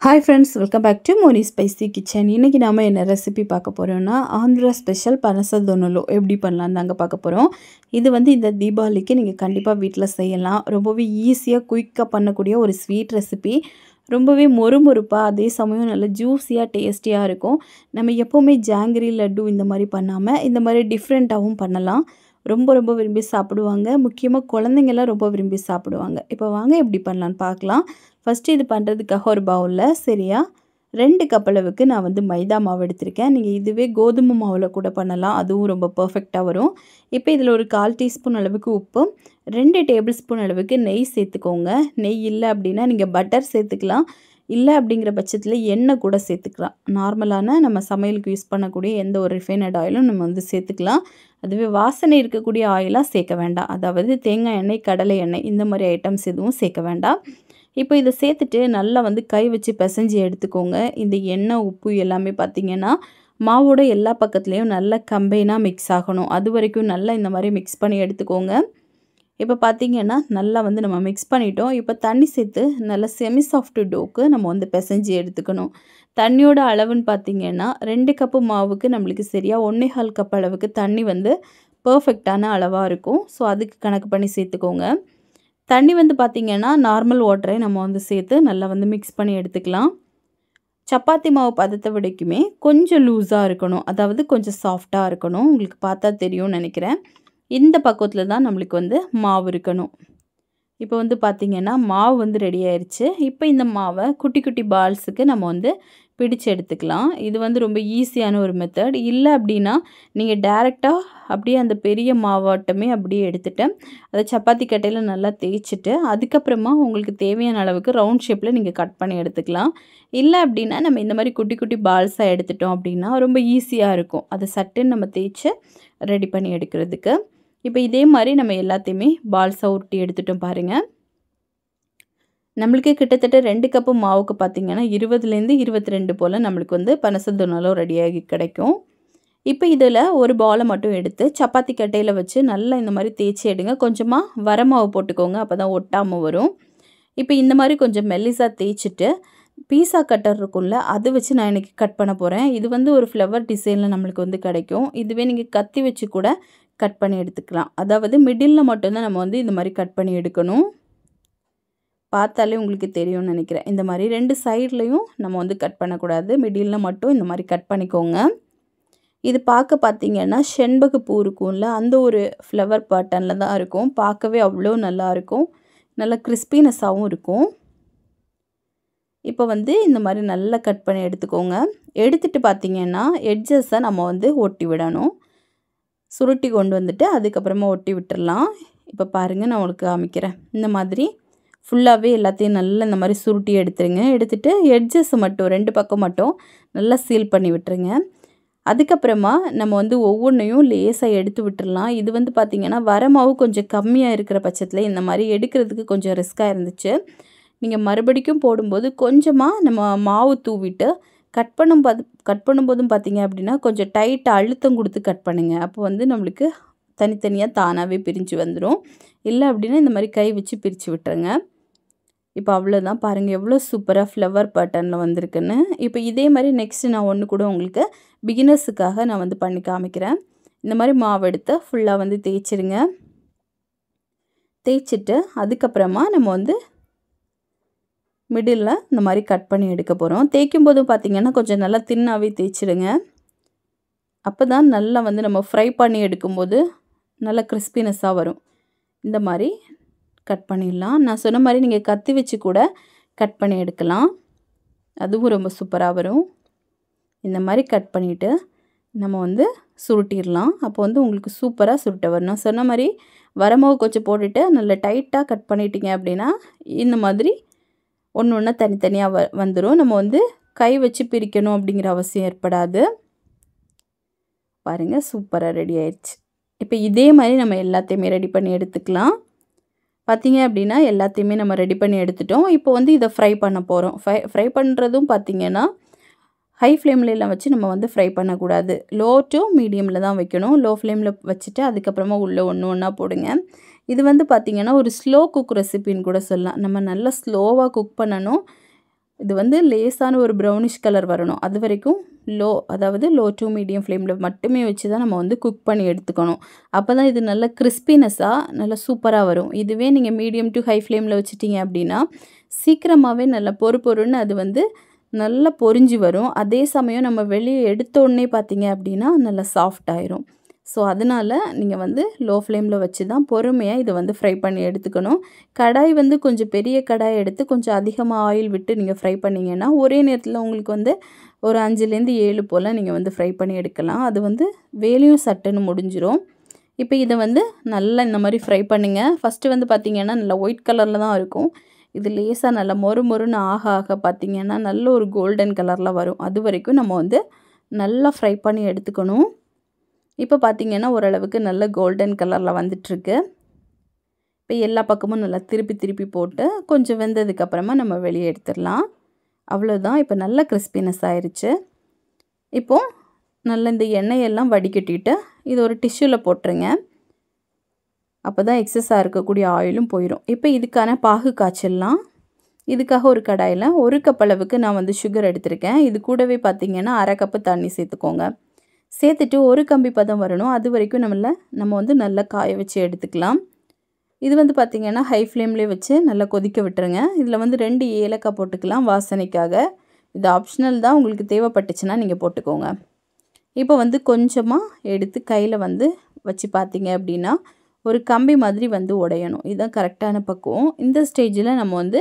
Hi friends, welcome back to Moni Spicy Kitchen. இன்னைக்கு நாம என்ன ரெசிபி பார்க்க போறோம்னா ஆந்திரா ஸ்பெஷல் பனசதொன்னலு எப்படி பண்ணலாம் தாங்க பார்க்க போறோம். இது இந்த தீபாவளிக்கு நீங்க கண்டிப்பா வீட்ல செய்யலாம். ரொம்பவே ஈஸியா குயிக்கா பண்ணக்கூடிய ஒரு ஸ்வீட் ரெசிபி. ரொம்பவே மொறுமொறுப்பா அதே சமயம் நல்ல ஜூஸியா டேஸ்டியா இருக்கும். நம்ம எப்பவுமே ஜாங்கிரி லட்டு இந்த மாதிரி பண்ணாம இந்த மாதிரி டிஃபரெண்டாவும் பண்ணலாம். ரொம்ப விரும்பி சாப்பிடுவாங்க. முக்கியமா குழந்தைங்க எல்லாம் ரொம்ப விரும்பி சாப்பிடுவாங்க. இப்போ வாங்க எப்படி பண்ணலாம்னு பார்க்கலாம். ஃபர்ஸ்ட் இது பண்ணுறதுக்காக ஒரு பவுலில் சரியா 2 கப் அளவுக்கு நான் மைதா மாவு எடுத்திருக்கேன். நீங்கள் இதுவே கோதுமை மாவில் கூட பண்ணலாம், அதுவும் ரொம்ப பர்ஃபெக்டாக வரும். இப்போ இதில் ஒரு 1/4 டீஸ்பூன் அளவுக்கு உப்பும் 2 டேபிள் ஸ்பூன் அளவுக்கு நெய் சேர்த்துக்கோங்க. நெய் இல்லை அப்படின்னா நீங்கள் பட்டர் சேர்த்துக்கலாம். இல்லை அப்படிங்கிற பட்சத்தில் எண்ணெய் கூட சேர்த்துக்கலாம். நார்மலான நம்ம சமையலுக்கு யூஸ் பண்ணக்கூடிய எந்த ஒரு ரிஃபைனட் ஆயிலும் நம்ம சேர்த்துக்கலாம். அதுவே வாசனை இருக்கக்கூடிய ஆயிலாக சேர்க்க வேண்டாம். அதாவது தேங்காய் எண்ணெய், கடலை எண்ணெய் இந்த மாதிரி ஐட்டம்ஸ் எதுவும் சேர்க்க வேண்டாம். இப்போ இதை சேர்த்துட்டு நல்லா கை வச்சு பிசைஞ்சு எடுத்துக்கோங்க. இந்த எண்ணெய் உப்பு எல்லாமே பார்த்திங்கன்னா மாவோட எல்லா பக்கத்துலேயும் நல்லா கம்பைனாக மிக்ஸ் ஆகணும். அது வரைக்கும் நல்லா இந்த மாதிரி மிக்ஸ் பண்ணி எடுத்துக்கோங்க. இப்போ பார்த்திங்கன்னா நல்லா நம்ம மிக்ஸ் பண்ணிட்டோம். இப்போ தண்ணி சேர்த்து நல்லா செமி சாஃப்ட் டோக்கு நம்ம பிசைஞ்சு எடுத்துக்கணும். தண்ணியோட அளவுன்னு பார்த்திங்கன்னா 2 கப்பு மாவுக்கு நம்மளுக்கு சரியாக 1/4 கப் அளவுக்கு தண்ணி பர்ஃபெக்டான அளவாக இருக்கும். ஸோ அதுக்கு கணக்கு பண்ணி சேர்த்துக்கோங்க. தண்ணி பார்த்திங்கன்னா நார்மல் வாட்டரை நம்ம சேர்த்து நல்லா மிக்ஸ் பண்ணி எடுத்துக்கலாம். சப்பாத்தி மாவு பதத்தை விடைக்குமே கொஞ்சம் லூஸாக இருக்கணும், அதாவது கொஞ்சம் சாஃப்டாக இருக்கணும். உங்களுக்கு பார்த்தா தெரியும்னு நினைக்கிறேன். இந்த பக்குவத்தில் தான் நம்மளுக்கு மாவு இருக்கணும். இப்போ பார்த்திங்கன்னா மாவு ரெடி ஆயிடுச்சு. இப்போ இந்த மாவை குட்டி குட்டி பால்ஸுக்கு நம்ம பிடிச்சு எடுத்துக்கலாம். இது ரொம்ப ஈஸியான ஒரு மெத்தட். இல்லை அப்படின்னா நீங்கள் டேரெக்டாக அப்படியே அந்த பெரிய மாவாட்டமே அப்படியே எடுத்துகிட்டு அதை சப்பாத்தி கட்டையில் நல்லா தேய்ச்சிட்டு அதுக்கப்புறமா உங்களுக்கு தேவையான அளவுக்கு ரவுண்ட் ஷேப்பில் நீங்கள் கட் பண்ணி எடுத்துக்கலாம். இல்லை அப்படின்னா நம்ம இந்த மாதிரி குட்டி குட்டி பால்ஸாக எடுத்துட்டோம் அப்படின்னா ரொம்ப ஈஸியாக இருக்கும். அதை சட்டுன்னு நம்ம தேய்ச்சி ரெடி பண்ணி எடுக்கிறதுக்கு. இப்போ இதே மாதிரி நம்ம எல்லாத்தையுமே பால்ஸாக உருட்டி எடுத்துட்டோம் பாருங்கள். நம்மளுக்கு கிட்டத்தட்ட 2 கப்பு மாவுக்கு பார்த்திங்கன்னா 20லேருந்து 22 போல் நம்மளுக்கு பனசதொன்னலும் ரெடியாகி கிடைக்கும். இப்போ இதில் ஒரு பாலை மட்டும் எடுத்து சப்பாத்தி கட்டையில் வச்சு நல்லா இந்த மாதிரி தேய்ச்சி எடுங்க. கொஞ்சமாக வரமாவு போட்டுக்கோங்க, அப்போ தான் ஒட்டாமல் வரும். இப்போ இந்த மாதிரி கொஞ்சம் மெல்லிஸாக தேய்ச்சிட்டு பீஸா கட்டர் இருக்கும்ல, அது வச்சு நான் இன்றைக்கி கட் பண்ண போகிறேன். இது ஒரு ஃப்ளவர் டிசைனில் நம்மளுக்கு கிடைக்கும். இதுவே நீங்கள் கத்தி வச்சு கூட கட் பண்ணி எடுத்துக்கலாம். அதாவது மிடில் மட்டும்தான் நம்ம இந்த மாதிரி கட் பண்ணி எடுக்கணும். பார்த்தாலே உங்களுக்கு தெரியும்னு நினைக்கிறேன். இந்த மாதிரி 2 சைட்லேயும் நம்ம கட் பண்ணக்கூடாது. மிடில் மட்டும் இந்த மாதிரி கட் பண்ணிக்கோங்க. இது பார்த்திங்கன்னா செண்பக பூ இருக்கும்ல, அந்த ஒரு ஃப்ளவர் பேட்டர்னில் தான் இருக்கும். பார்க்கவே அவ்வளோ நல்லாயிருக்கும். நல்லா கிறிஸ்பினஸாகவும் இருக்கும். இப்போ இந்த மாதிரி நல்லா கட் பண்ணி எடுத்துக்கோங்க. எடுத்துகிட்டு பார்த்திங்கன்னா எட்ஜஸை நம்ம ஒட்டி விடணும். சுருட்டி கொண்டு வந்துட்டு அதுக்கப்புறமா ஒட்டி விட்டுடலாம். இப்போ பாருங்கள், நான் உங்களுக்கு காமிக்கிறேன். இந்த மாதிரி ஃபுல்லாகவே எல்லாத்தையும் நல்லா இந்த மாதிரி சுருட்டி எடுத்துருங்க. எடுத்துகிட்டு எட்ஜஸ் மட்டும் 2 பக்கம் மட்டும் நல்லா சீல் பண்ணி விட்டுருங்க. அதுக்கப்புறமா நம்ம ஒவ்வொன்றையும் லேசாக எடுத்து விட்டுடலாம். இது பார்த்திங்கன்னா வரமாவு கொஞ்சம் கம்மியாக இருக்கிற பட்சத்தில் இந்த மாதிரி எடுக்கிறதுக்கு கொஞ்சம் ரிஸ்க்காக இருந்துச்சு. நீங்கள் மறுபடிக்கும் போடும்போது கொஞ்சமாக நம்ம மாவு தூவிட்டு கட் பண்ணும்போதும் பார்த்திங்க அப்படின்னா கொஞ்சம் டைட்டாக அழுத்தம் கொடுத்து கட் பண்ணுங்கள். அப்போ நம்மளுக்கு தனித்தனியாக தானாகவே பிரிஞ்சு வந்துடும். இல்லை அப்படின்னா இந்த மாதிரி கை வச்சு பிரித்து விட்டுருங்க. இப்போ அவ்வளோதான். பாருங்கள் எவ்வளோ சூப்பராக ஃப்ளவர் பேட்டர்னில் வந்திருக்குன்னு. இப்போ இதே மாதிரி நெக்ஸ்ட்டு நான் ஒன்று கூட உங்களுக்கு பிகினர்ஸுக்காக நான் பண்ணி காமிக்கிறேன். இந்த மாதிரி மாவு எடுத்து ஃபுல்லாக தேய்ச்சிருங்க. தேய்ச்சிட்டு அதுக்கப்புறமா நம்ம மிடில் இந்த மாதிரி கட் பண்ணி எடுக்க போகிறோம். தேய்க்கும் போதும் பார்த்திங்கன்னா கொஞ்சம் நல்லா தின்னாகவே தேய்ச்சிடுங்க. அப்போ தான் நல்லா நம்ம ஃப்ரை பண்ணி எடுக்கும்போது நல்லா கிறிஸ்பினஸாக வரும். இந்த மாதிரி கட் பண்ணிடலாம். நான் சொன்ன மாதிரி நீங்கள் கத்தி வச்சு கூட கட் பண்ணி எடுக்கலாம், அதுவும் ரொம்ப சூப்பராக வரும். இந்த மாதிரி கட் பண்ணிவிட்டு நம்ம சுருட்டிடலாம். அப்போ உங்களுக்கு சூப்பராக சுருட்ட வரும். நான் சொன்ன மாதிரி வரமாவு கொஞ்சம் போட்டுட்டு நல்லா டைட்டாக கட் பண்ணிட்டீங்க அப்படின்னா இந்த மாதிரி ஒன்று ஒன்றா தனித்தனியாக வந்துடும். நம்ம கை வச்சு பிரிக்கணும் அப்படிங்கிற அவசியம் ஏற்படாது. பாருங்கள், சூப்பராக ரெடி ஆயிடுச்சு. இப்போ இதே மாதிரி நம்ம எல்லாத்தையுமே ரெடி பண்ணி எடுத்துக்கலாம். பார்த்திங்க அப்படின்னா எல்லாத்தையுமே நம்ம ரெடி பண்ணி எடுத்துட்டோம். இப்போ இதை ஃப்ரை பண்ண போகிறோம். ஃப்ரை பண்ணுறதும் பார்த்திங்கன்னா ஹை ஃப்ளேம்லாம் வச்சு நம்ம ஃப்ரை பண்ணக்கூடாது. லோ டு மீடியமில் தான் வைக்கணும். லோ ஃப்ளேமில் வச்சுட்டு அதுக்கப்புறமா உள்ளே ஒன்று ஒன்றா போடுங்க. இது பார்த்திங்கன்னா ஒரு ஸ்லோ குக் ரெசிபின்னு கூட சொல்லலாம். நம்ம நல்லா ஸ்லோவாக குக் பண்ணணும். இது வந்து லேசான ஒரு ப்ரௌனிஷ் கலர் வரணும். அது வரைக்கும் அதாவது லோ டு மீடியம் ஃப்ளேமில் மட்டுமே வச்சு தான் நம்ம வந்து குக் பண்ணி எடுத்துக்கணும். அப்போ தான் இது நல்ல கிறிஸ்பினஸ்ஸாக நல்லா சூப்பராக வரும். இதுவே நீங்கள் மீடியம் டு ஹை ஃப்ளேமில் வச்சுட்டிங்க அப்படின்னா சீக்கிரமாகவே நல்லா பொறுன்னு அது வந்து நல்லா பொரிஞ்சு வரும். அதே சமயம் நம்ம வெளியே எடுத்தோடனே பார்த்தீங்க அப்படின்னா நல்லா சாஃப்ட் ஆயிரும். ஸோ அதனால் நீங்கள் வந்து லோ ஃப்ளேமில் வச்சு தான் பொறுமையாக இதை வந்து ஃப்ரை பண்ணி எடுத்துக்கணும். கடாய் வந்து கொஞ்சம் பெரிய கடாய் எடுத்து கொஞ்சம் அதிகமாக ஆயில் விட்டு நீங்கள் ஃப்ரை பண்ணிங்கன்னா ஒரே நேரத்தில் உங்களுக்கு வந்து ஒரு 5லேருந்து 7 போல் நீங்கள் வந்து ஃப்ரை பண்ணி எடுக்கலாம். அது வந்து வேலையும் சட்டுன்னு முடிஞ்சிடும். இப்போ இதை வந்து நல்லா இந்த மாதிரி ஃப்ரை பண்ணுங்கள். ஃபஸ்ட்டு வந்து பார்த்திங்கன்னா நல்லா ஒயிட் கலரில் தான் இருக்கும். இது லேசாக நல்லா மொறுன்னு ஆக பார்த்திங்கன்னா நல்ல ஒரு கோல்டன் கலரில் வரும். அது வரைக்கும் நம்ம வந்து நல்லா ஃப்ரை பண்ணி எடுத்துக்கணும். இப்போ பார்த்திங்கன்னா ஓரளவுக்கு நல்ல கோல்டன் கலரில் வந்துட்டுருக்கு. இப்போ எல்லா பக்கமும் நல்லா திருப்பி போட்டு கொஞ்சம் வெந்ததுக்கப்புறமா நம்ம வெளியே எடுத்துடலாம். அவ்வளோதான். இப்போ நல்ல கிறிஸ்பினஸ் ஆயிடுச்சு. இப்போது நல்ல இந்த எண்ணெயெல்லாம் வடிகட்டிட்டு இது ஒரு டிஷ்யூவில் போட்டுருங்க. அப்போ தான் எக்ஸஸாக இருக்கக்கூடிய ஆயிலும் போயிடும். இப்போ இதுக்கான பாகு காய்ச்சிடலாம். இதுக்காக ஒரு கடாயில் 1 கப் அளவுக்கு நான் வந்து சுகர் எடுத்திருக்கேன். இது கூடவே பார்த்திங்கன்னா 1/2 கப்பு தண்ணி சேர்த்துக்கோங்க. சேர்த்துட்டு ஒரு கம்பி பதம் வரணும். அது வரைக்கும் நம்ம வந்து நல்லா காய வச்சு எடுத்துக்கலாம். இது வந்து பார்த்திங்கன்னா ஹை ஃப்ளேம்லேயே வச்சு நல்லா கொதிக்க விட்டுருங்க. இதில் வந்து 2 ஏலக்காய் போட்டுக்கலாம் வாசனைக்காக. இது ஆப்ஷனல் தான், உங்களுக்கு தேவைப்பட்டுச்சுன்னா நீங்கள் போட்டுக்கோங்க. இப்போ வந்து கொஞ்சமாக எடுத்து கையில் வந்து வச்சு பார்த்தீங்க அப்படின்னா ஒரு கம்பி மாதிரி வந்து உடையணும். இதுதான் கரெக்டான பக்குவம். இந்த ஸ்டேஜில் நம்ம வந்து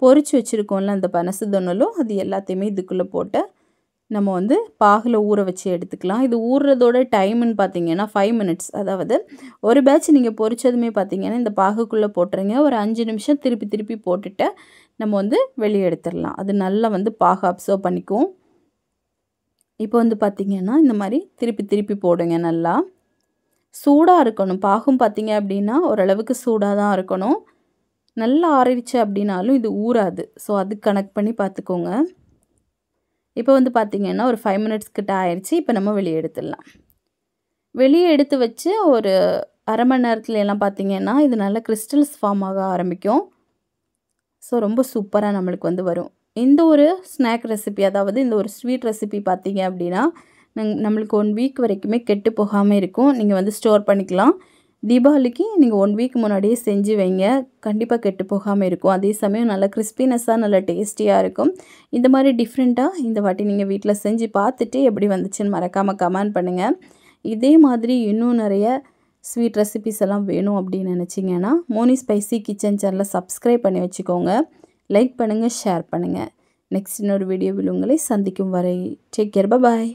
பொரிச்சு வச்சுருக்கோம்ல அந்த பனசதொன்னலும் அது எல்லாத்தையுமே இதுக்குள்ளே போட்டு நம்ம வந்து பாகில் ஊற வச்சு எடுத்துக்கலாம். இது ஊறுறதோட டைம்னு பார்த்தீங்கன்னா 5 மினிட்ஸ். அதாவது ஒரு பேட்ச் நீங்கள் பொரிச்சதுமே பார்த்தீங்கன்னா இந்த பாகுக்குள்ளே போட்டுருங்க. ஒரு 5 நிமிஷம் திருப்பி போட்டுட்டு நம்ம வந்து வெளியே எடுத்துடலாம். அது நல்லா வந்து பாகு அப்சர்வ் பண்ணிக்கும். இப்போ வந்து பார்த்திங்கன்னா இந்த மாதிரி திருப்பி போடுங்க. நல்லா சூடாக இருக்கணும். பாகும் பார்த்திங்க அப்படின்னா ஓரளவுக்கு சூடாக தான் இருக்கணும். நல்லா ஆறிடுச்சு அப்படின்னாலும் இது ஊறாது. ஸோ அது கனெக்ட் பண்ணி பார்த்துக்கோங்க. இப்போ வந்து பார்த்திங்கன்னா ஒரு 5 மினிட்ஸ் கிட்ட ஆயிடுச்சு. இப்போ நம்ம வெளியே எடுத்துடலாம். வெளியே எடுத்து வச்சு ஒரு அரை மணி நேரத்துல எல்லாம் பார்த்திங்கன்னா இது நல்லா கிறிஸ்டல்ஸ் ஃபார்ம் ஆக ஆரம்பிக்கும். ஸோ ரொம்ப சூப்பராக நம்மளுக்கு வந்து வரும். இந்த ஒரு ஸ்நாக் ரெசிபி, அதாவது இந்த ஒரு ஸ்வீட் ரெசிபி பார்த்திங்க அப்படின்னா நம்மளுக்கு 1 வீக் வரைக்குமே கெட்டு போகாமல் இருக்கும். நீங்கள் வந்து ஸ்டோர் பண்ணிக்கலாம். தீபாவளிக்கு நீங்கள் 1 வீக் முன்னாடியே செஞ்சு வைங்க. கண்டிப்பாக கெட்டு போகாமல் இருக்கும். அதே சமயம் நல்லா கிறிஸ்பினஸ்ஸாக நல்லா டேஸ்டியாக இருக்கும். இந்த மாதிரி டிஃப்ரெண்ட்டாக இந்த வாட்டி நீங்கள் வீட்டில் செஞ்சு பார்த்துட்டு எப்படி வந்துச்சுன்னு மறக்காமல் கமெண்ட் பண்ணுங்கள். இதே மாதிரி இன்னும் நிறைய ஸ்வீட் ரெசிபிஸ் எல்லாம் வேணும் அப்படின்னு நினச்சிங்கன்னா மோனி ஸ்பைசி கிச்சன் சேனலை சப்ஸ்கிரைப் பண்ணி வச்சுக்கோங்க. லைக் பண்ணுங்கள், ஷேர் பண்ணுங்கள். நெக்ஸ்ட் இன்னொரு வீடியோவில் உங்களை சந்திக்கும் வரை டேக் கேர், பாய்.